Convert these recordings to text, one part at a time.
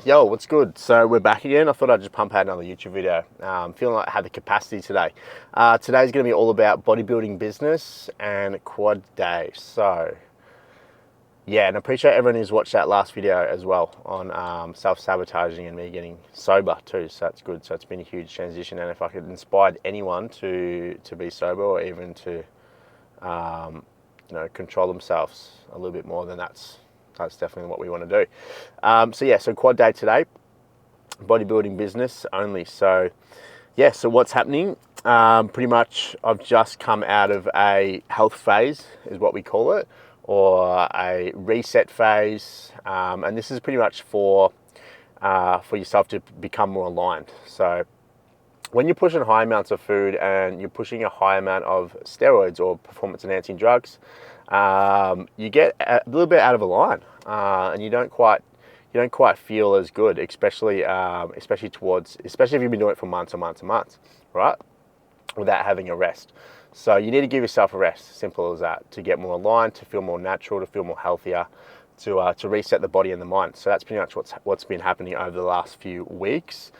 Yo, what's good? So we're back again. I thought I'd just pump out another YouTube video. Feeling like I had the capacity today. Today's going to be all about bodybuilding business and quad day. So yeah, and I appreciate everyone who's watched that last video as well on self-sabotaging and me getting sober too. So that's good. So it's been a huge transition, and if I could inspire anyone to be sober or even to control themselves a little bit more, then that's definitely what we want to do. So quad day today, bodybuilding business only. So what's happening? Pretty much I've just come out of a health phase, is what we call it, or a reset phase. And this is pretty much for yourself to become more aligned. So when you're pushing high amounts of food and you're pushing a high amount of steroids or performance enhancing drugs, you get a little bit out of a line, and you don't quite feel as good, especially if you've been doing it for months and months and months, right? Without having a rest. So you need to give yourself a rest, simple as that, to get more aligned, to feel more natural, to feel more healthier, to reset the body and the mind. So that's pretty much what's been happening over the last few weeks,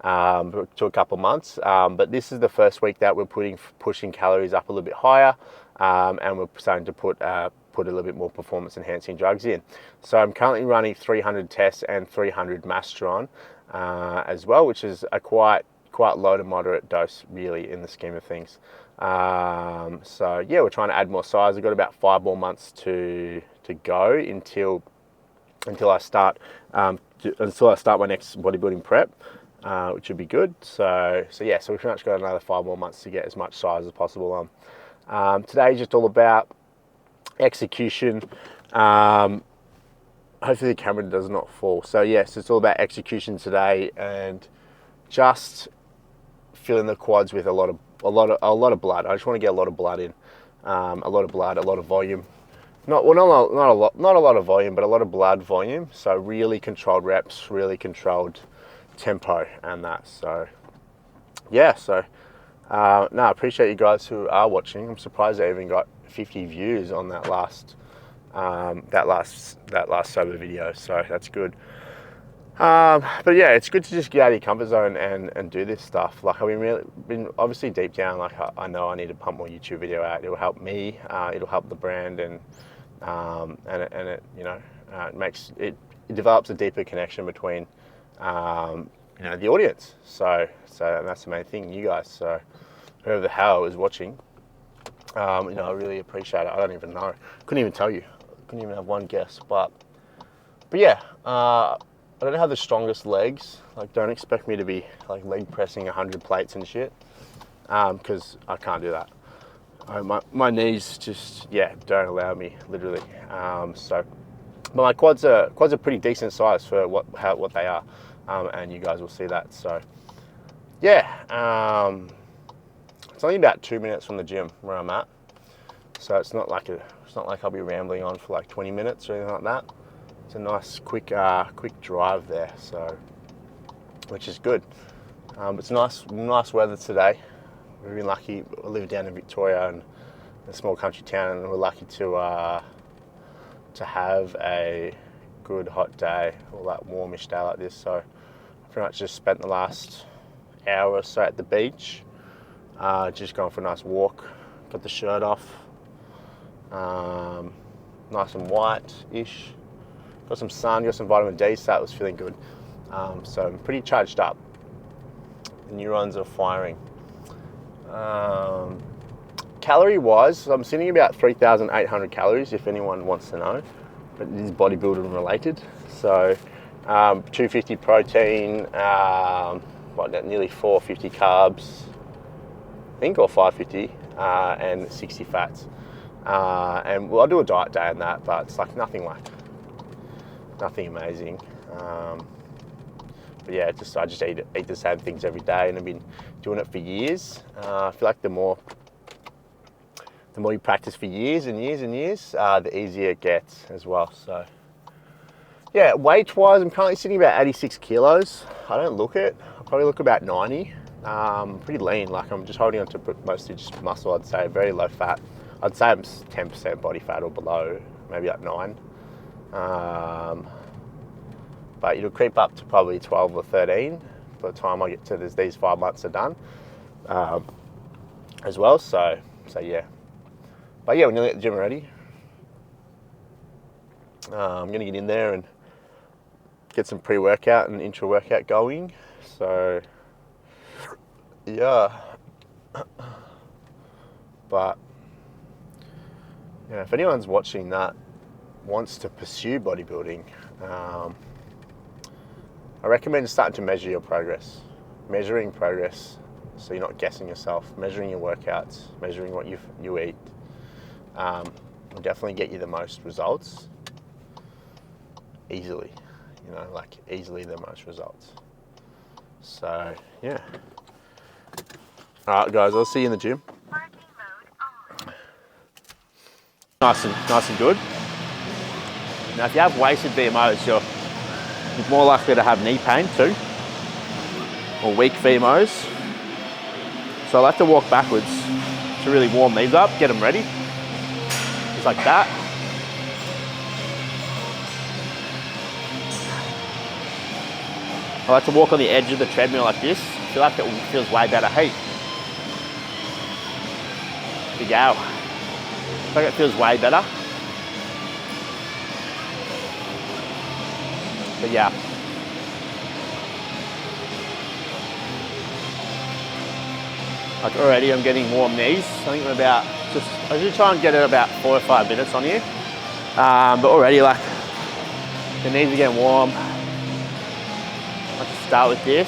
to a couple months. But this is the first week that we're pushing calories up a little bit higher, and we're starting to put a little bit more performance enhancing drugs in. So I'm currently running 300 tests and 300 Masteron as well, which is a quite low to moderate dose really in the scheme of things. So yeah, we're trying to add more size. I've got about 5 more months to go until I start my next bodybuilding prep, which would be good. So we've pretty much got another 5 more months to get as much size as possible on. Today's just all about execution. Hopefully the camera does not fall. So yes, it's all about execution today, and just filling the quads with a lot of blood. I just want to get a lot of blood in, a lot of volume. Not a lot of volume, but a lot of blood volume. So really controlled reps, really controlled tempo, and that. So yeah, I appreciate you guys who are watching. I'm surprised I even got 50 views on that last sober video. So that's good. But yeah, it's good to just get out of your comfort zone and do this stuff. Like I've been obviously deep down, like I know I need to pump more YouTube video out. It'll help me. It'll help the brand, and it develops a deeper connection between the audience. So that's the main thing, you guys. So whoever the hell is watching, I really appreciate it. I don't even know. Couldn't even tell you. Couldn't even have one guess. But yeah. I don't have the strongest legs. Like, don't expect me to be like leg pressing 100 plates and shit, because I can't do that. My knees just don't allow me, literally. But my quads are pretty decent size for what they are, and you guys will see that. So yeah, it's only about 2 minutes from the gym where I'm at, so it's not like I'll be rambling on for like 20 minutes or anything like that. It's a nice quick drive there, so which is good. It's nice weather today. We've been lucky. I live down in Victoria, and a small country town, and we're lucky to have a good hot day, or that warmish day like this. So I pretty much just spent the last hour or so at the beach, just going for a nice walk. Got the shirt off, nice and white-ish. Got some sun, got some vitamin D, so that was feeling good. So I'm pretty charged up. The neurons are firing. Calorie-wise, I'm sitting about 3,800 calories, if anyone wants to know. But it is bodybuilding related. So 250 protein, nearly 450 carbs, I think, or 550, and 60 fats. And I'll do a diet day on that, but it's like nothing amazing. But yeah, I just eat the same things every day, and I've been doing it for years. I feel like the more you practice for years and years and years, the easier it gets as well. So yeah, weight-wise, I'm currently sitting about 86 kilos. I don't look it. I probably look about 90. Pretty lean. Like, I'm just holding on to mostly just muscle, I'd say. Very low fat. I'd say I'm 10% body fat or below, maybe like 9. but it'll creep up to probably 12 or 13 by the time I get to these 5 months are done as well. So yeah. But yeah, we're nearly at the gym already. I'm going to get in there and get some pre-workout and intra-workout going. So yeah. But yeah, if anyone's watching that wants to pursue bodybuilding, I recommend starting to measure your progress. Measuring progress, so you're not guessing yourself. Measuring your workouts, measuring what you eat, will definitely get you the most results easily. You know, like easily the most results. So yeah. All right, guys, I'll see you in the gym. Nice and good. Now, if you have wasted VMOs, you're more likely to have knee pain too, or weak VMOs. So I like to walk backwards to really warm these up, get them ready, just like that. I like to walk on the edge of the treadmill like this. I feel like it feels way better. Hey, big ow. I feel like it feels way better. But yeah. Like already I'm getting warm knees. I think I'm I should try and get it about 4 or 5 minutes on here. But already like the knees are getting warm. Let's start with this.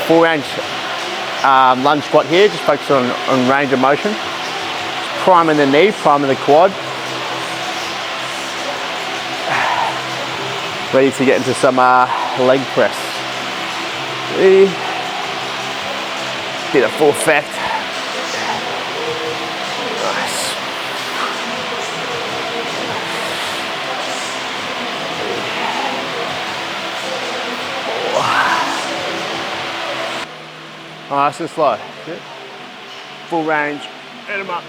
Full range lunge squat here, just focus on range of motion. Just priming the knee, priming the quad. Ready to get into some leg press. Ready? Get a full effect. Nice. Nice and slow. Good. Full range. Get them up.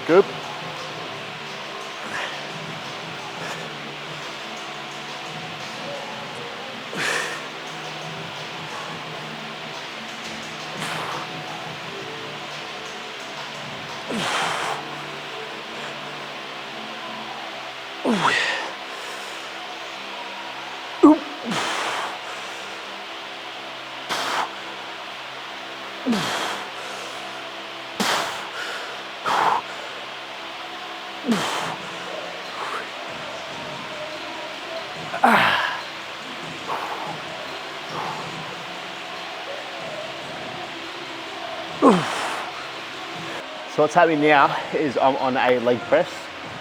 Scoop. So what's happening now is I'm on a leg press,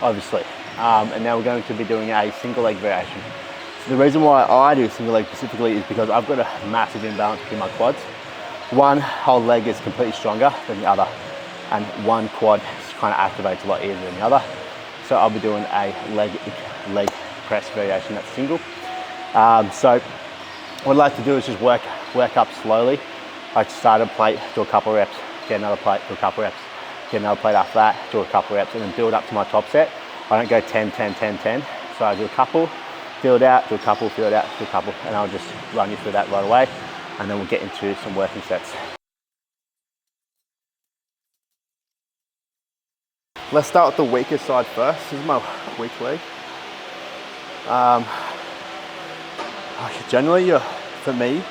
obviously, and now we're going to be doing a single leg variation. So the reason why I do single leg specifically is because I've got a massive imbalance between my quads. One whole leg is completely stronger than the other, and one quad kind of activates a lot easier than the other. So I'll be doing a leg press variation that's single. So what I'd like to do is just work up slowly. I start a plate, do a couple of reps, get another plate, do a couple of reps, get another plate after that, do a couple of reps, and then build up to my top set. I don't go 10, 10, 10, 10. So I do a couple, feel it out, do a couple, feel it out, do a couple, and I'll just run you through that right away, and then we'll get into some working sets. Let's start with the weaker side first. This is my weak leg. Generally, for me,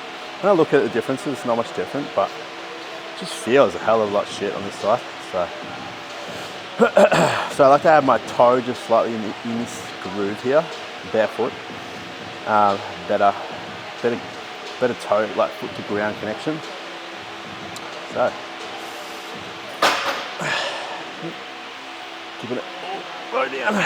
when I look at the differences, it's not much different, but it just feels a hell of a lot shit on this side. So I like to have my toe just slightly in this groove here, barefoot. Better toe, like foot to ground connection. So, keeping it Low down.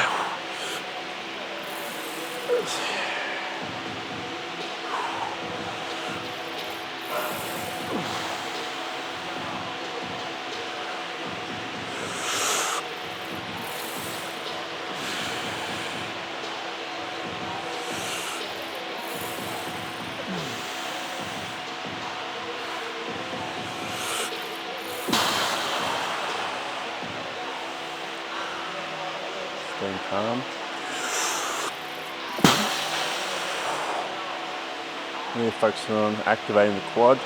Staying calm. Really focusing on activating the quad.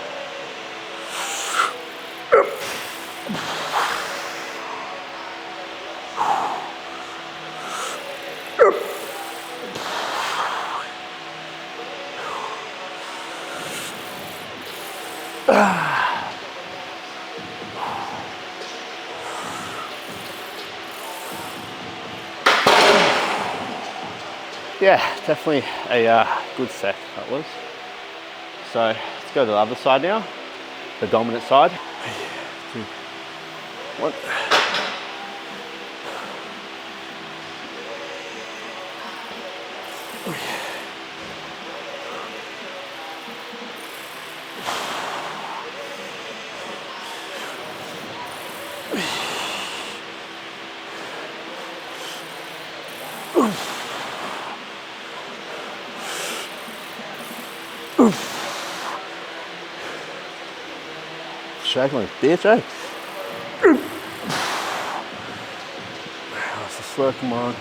Yeah, definitely a good set that was. So let's go to the other side now, the dominant side. 2, 1. Shaking like a bitch, eh? That's the slow, come on.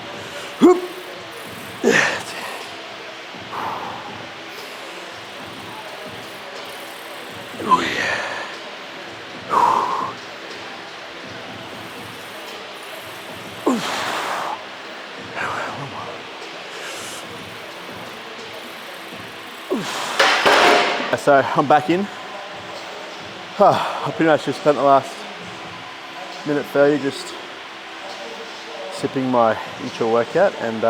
So I'm back in. I pretty much just spent the last minute 30 just sipping my intro workout and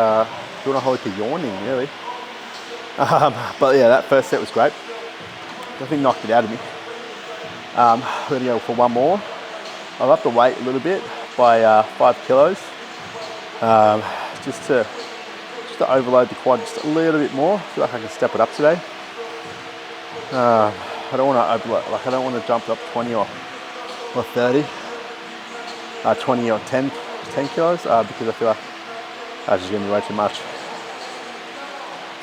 doing a whole heap of yawning really. But yeah, that first set was great. I think knocked it out of me. We're gonna go for one more. I'll up the weight a little bit by 5 kilos, just to overload the quad just a little bit more. I feel like I can step it up today. I don't want to overload, like I don't want to jump up 20 or 30, 20 or 10 kilos because I feel like that's just going to be way too much.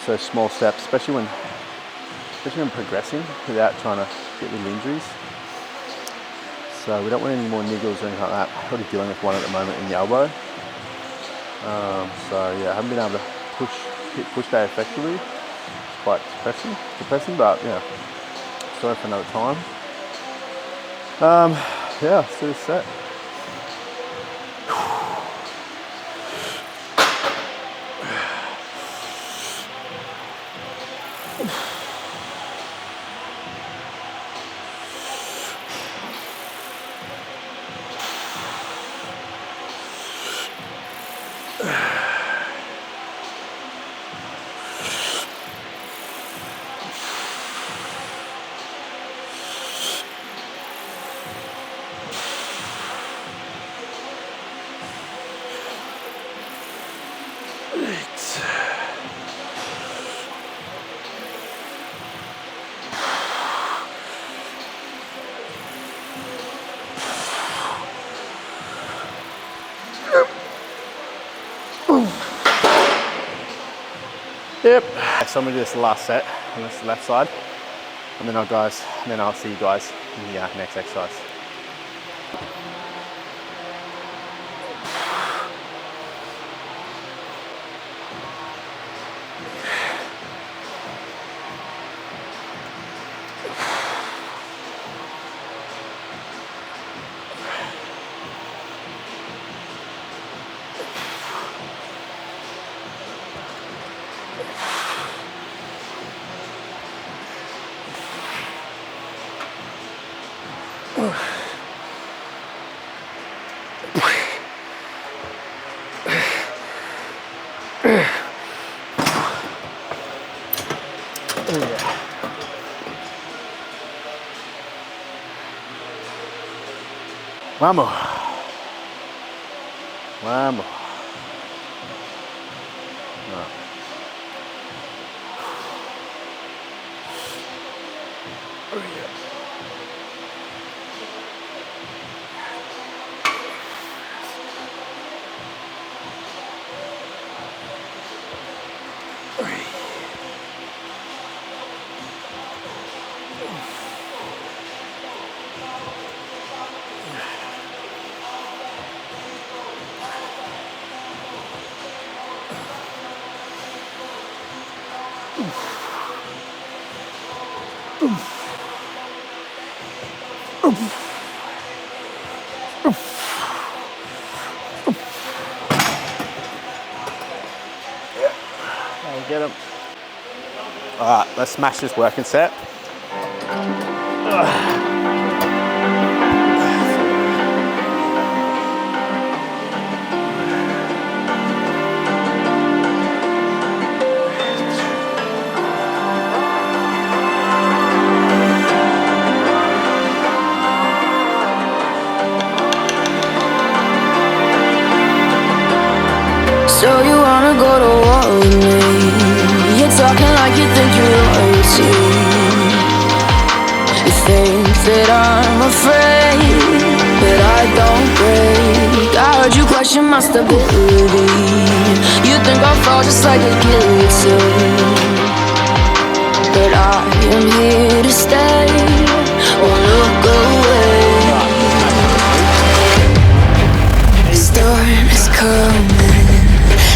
So small steps, especially when progressing without trying to get little injuries. So we don't want any more niggles or anything like that. I'm already dealing with one at the moment in the elbow. So yeah, I haven't been able to hit push day effectively. It's quite depressing, but yeah, story for another time. Yeah, let's do this set. Yep. So I'm gonna do this last set on this left side, and then I'll see you guys in the next exercise. Vamos. Vamos. I'll get them. All right, let's smash this working set. So you wanna go to war with me? You're talking like you think you're royalty. You think that I'm afraid, but I don't break. I heard you question my stability. You think I'll fall just like a guillotine, but I am here to stay. Won't look away. The storm is coming,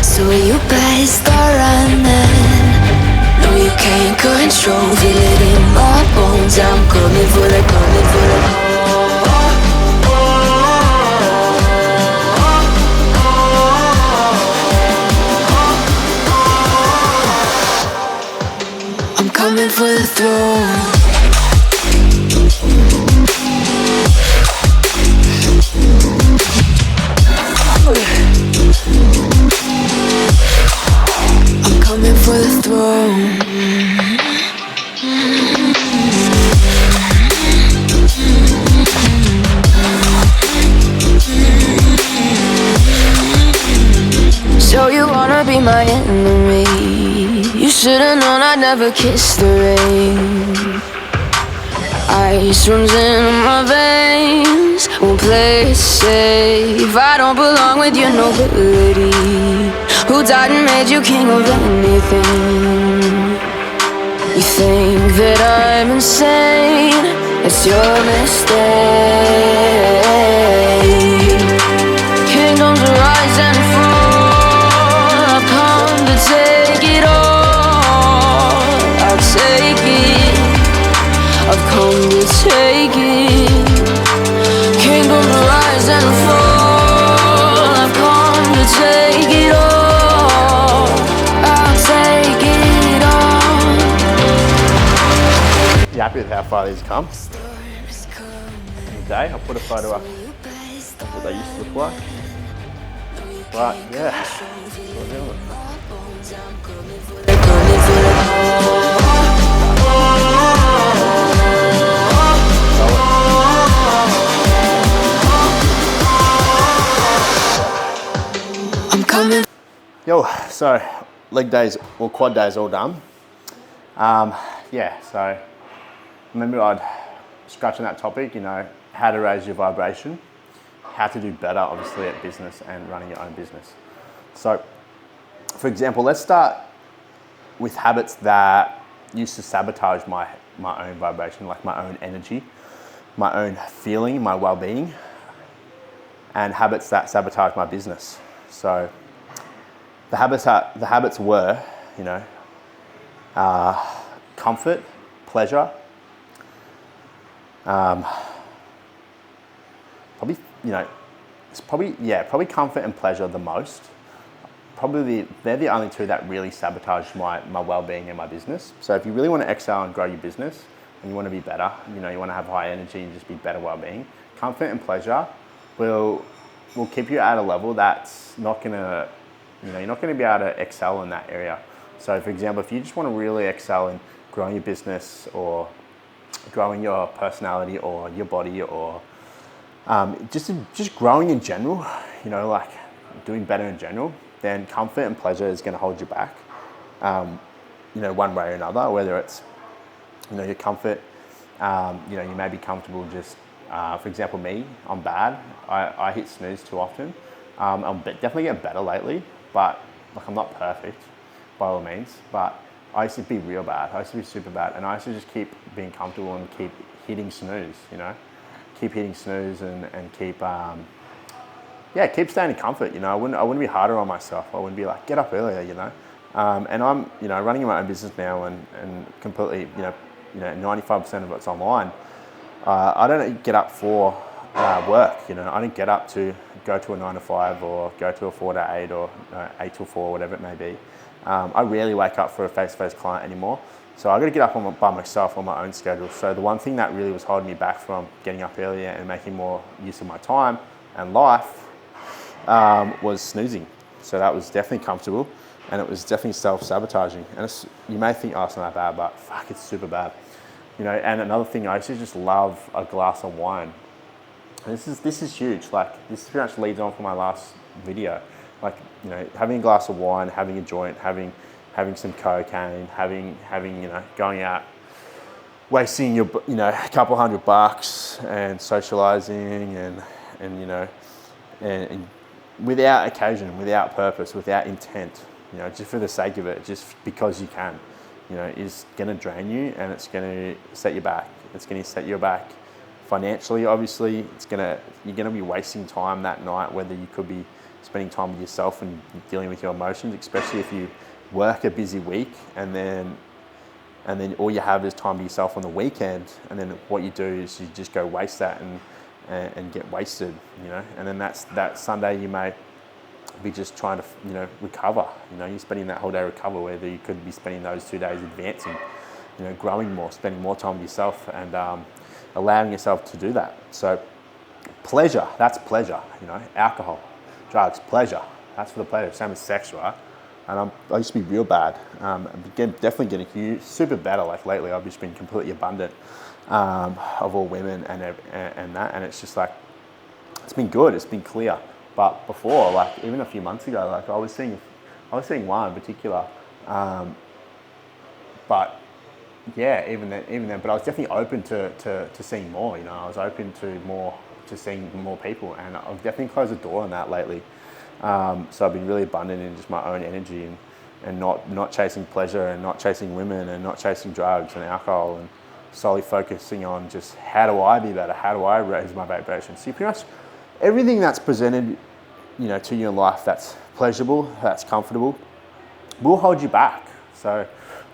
so you better start running. No, you can't control, feel it in my bones. I'm coming for the, coming for the. I'm coming for the throne. I'm coming for the throne. So you wanna be my enemy? You should've known I'd never kiss the rain. Ice runs in my veins, won't play it safe. I don't belong with your nobility. Who died and made you king of anything? You think that I'm insane? It's your mistake. Kingdoms rise and fall. I've come to take it all. I'll take it. I've come to take it. Kingdoms rise and fall. I've come to take it all. I'll take it all. You happy with how far these come? Okay, I'll put a photo up of what they used to look like. But yeah, that's what we're doing. I'm coming. Yo, so leg days or quad days all done. Yeah, so remember I'd scratch on that topic, you know, how to raise your vibration, how to do better obviously at business and running your own business. So for example, let's start with habits that used to sabotage my own vibration, like my own energy, my own feeling, my well-being, and habits that sabotage my business. So the habits were, you know, comfort, pleasure, probably, you know, it's probably comfort and pleasure the most. They're the only two that really sabotage my well-being and my business. So if you really want to excel and grow your business and you want to be better, you know, you want to have high energy and just be better well-being, comfort and pleasure will keep you at a level that's not gonna, you know, you're not gonna be able to excel in that area. So for example, if you just want to really excel in growing your business or growing your personality or your body or just growing in general, you know, like doing better in general, then comfort and pleasure is going to hold you back, one way or another. Whether it's, your comfort, you may be comfortable just, for example, me, I'm bad. I hit snooze too often. I'm definitely getting better lately, but I'm not perfect by all means. But I used to be real bad. I used to be super bad, and I used to just keep being comfortable and keep hitting snooze. Keep hitting snooze and keep keep staying in comfort. I wouldn't be harder on myself. I wouldn't be like, get up earlier. And I'm running my own business now and completely 95% of it's online. I don't get up for work. I don't get up to go to a 9 to 5 or go to a 4 to 8 or 8 to 4, whatever it may be. I rarely wake up for a face-to-face client anymore. So I got to get up by myself on my own schedule. So the one thing that really was holding me back from getting up earlier and making more use of my time and life was snoozing. So that was definitely comfortable, and it was definitely self-sabotaging. And you may think, oh, it's not that bad, but fuck, it's super bad. And another thing, I used to just love a glass of wine. And this is huge. This pretty much leads on from my last video. Having a glass of wine, having a joint, having some cocaine, having going out, wasting your a couple $100 and socializing and without occasion, without purpose, without intent, just for the sake of it, just because you can, is going to drain you, and it's going to set you back. It's going to set you back financially, obviously. You're going to be wasting time that night, whether you could be spending time with yourself and dealing with your emotions, especially if you work a busy week and then all you have is time to yourself on the weekend, and then what you do is you just go waste that and get wasted, and then that Sunday you may be just trying to recover. You're spending that whole day recover, whether you could be spending those 2 days advancing, growing more, spending more time with yourself, and allowing yourself to do that. So pleasure, that's pleasure. Alcohol, drugs, pleasure, that's for the pleasure. Same as sex, right? And I used to be real bad. Definitely getting super better. Lately, I've just been completely abundant of all women and that, and it's just it's been good. It's been clear. But before, even a few months ago, I was seeing one in particular. But yeah, even then. But I was definitely open to seeing more. I was open to seeing more people, and I've definitely closed the door on that lately. So I've been really abundant in just my own energy and not chasing pleasure and not chasing women and not chasing drugs and alcohol, and solely focusing on just how do I be better? How do I raise my vibration? See, pretty much everything that's presented, to you in life that's pleasurable, that's comfortable, will hold you back. So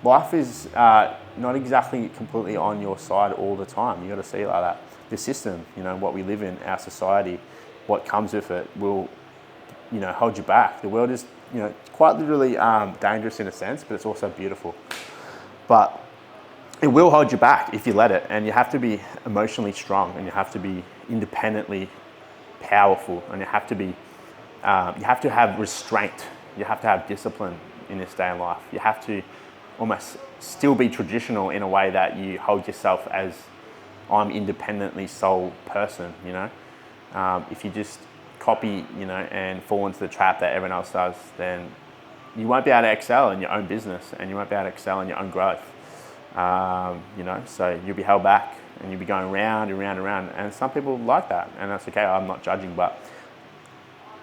life is not exactly completely on your side all the time. You got to see it like that. The system, what we live in, our society, what comes with it will hold you back. The world is, quite literally dangerous in a sense, but it's also beautiful. But it will hold you back if you let it, and you have to be emotionally strong, and you have to be independently powerful, and you have to have restraint. You have to have discipline in this day in life. You have to almost still be traditional in a way that you hold yourself as, I'm independently sole person. If you just copy, and fall into the trap that everyone else does, then you won't be able to excel in your own business, and you won't be able to excel in your own growth. So you'll be held back, and you'll be going round and round and round. And some people like that, and that's okay. I'm not judging, but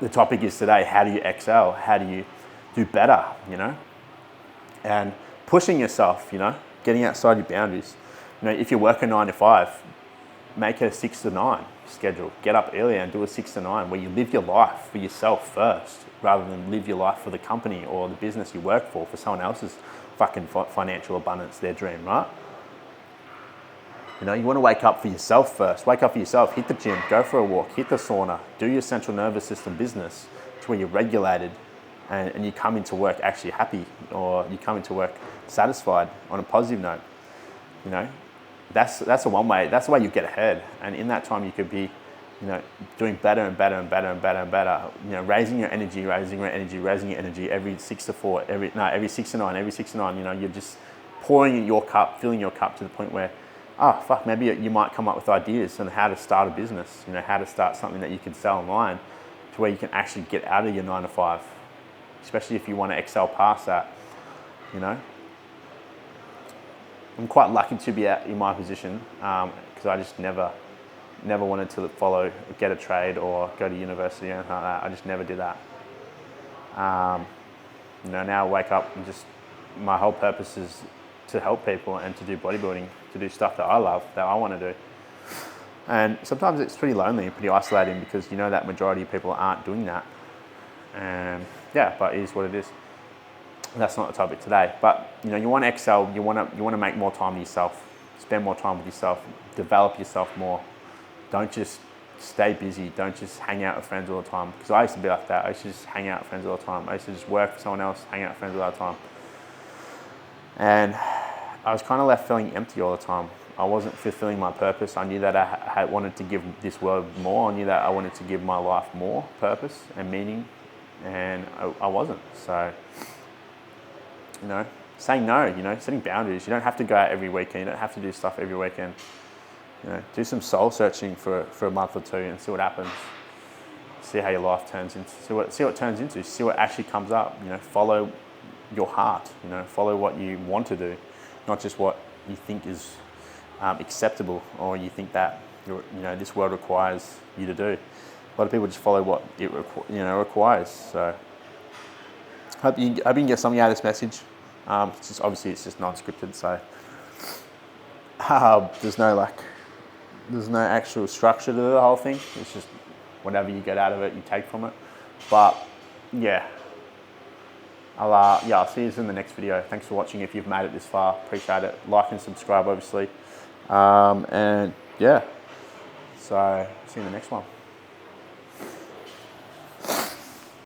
the topic is today: how do you excel? How do you do better? And pushing yourself. Getting outside your boundaries. If you work a 9 to 5, make it a 6 to 9 schedule. Get up earlier and do a 6 to 9 where you live your life for yourself first, rather than live your life for the company or the business you work for someone else's fucking financial abundance, their dream, right? You want to wake up for yourself first. Wake up for yourself, hit the gym, go for a walk, hit the sauna, do your central nervous system business to where you're regulated, and you come into work actually happy, or you come into work satisfied on a positive note. That's the one way. That's the way you get ahead. And in that time, you could be, doing better and better and better and better and better. Raising your energy every 6 to 4, every 6 to 9, every 6 to 9. You're just pouring in your cup, filling your cup to the point where, maybe you might come up with ideas on how to start a business. How to start something that you can sell online, to where you can actually get out of your 9 to 5. especially if you want to excel past that, you know. I'm quite lucky to be in my position because I just never wanted to get a trade or go to university or anything like that. I just never did that. You know, now I wake up and just, my whole purpose is to help people and to do bodybuilding, to do stuff that I love, that I want to do. And sometimes it's pretty lonely and pretty isolating because you know that majority of people aren't doing that. And yeah, but it is what it is. That's not the topic today. But you know, you want to excel, you want to make more time with yourself, spend more time with yourself, develop yourself more. Don't just stay busy. Don't just hang out with friends all the time. Because I used to be like that. I used to just hang out with friends all the time. I used to just work for someone else, hang out with friends all the time. And I was kind of left feeling empty all the time. I wasn't fulfilling my purpose. I knew that I wanted to give this world more. I knew that I wanted to give my life more purpose and meaning. And I wasn't. So, you know, saying no, you know, setting boundaries. You don't have to go out every weekend. You don't have to do stuff every weekend. You know, do some soul searching for a month or two and see what happens. See how your life turns into. See what it turns into. See what actually comes up. You know, follow your heart. You know, follow what you want to do, not just what you think is acceptable or you think that this world requires you to do. A lot of people just follow what it requires. So, hope you can get something out of this message. It's just non-scripted, so there's no actual structure to the whole thing. It's just whatever you get out of it, you take from it. But yeah, I'll see you in the next video. Thanks for watching. If you've made it this far, appreciate it. Like and subscribe, obviously. And yeah, so see you in the next one.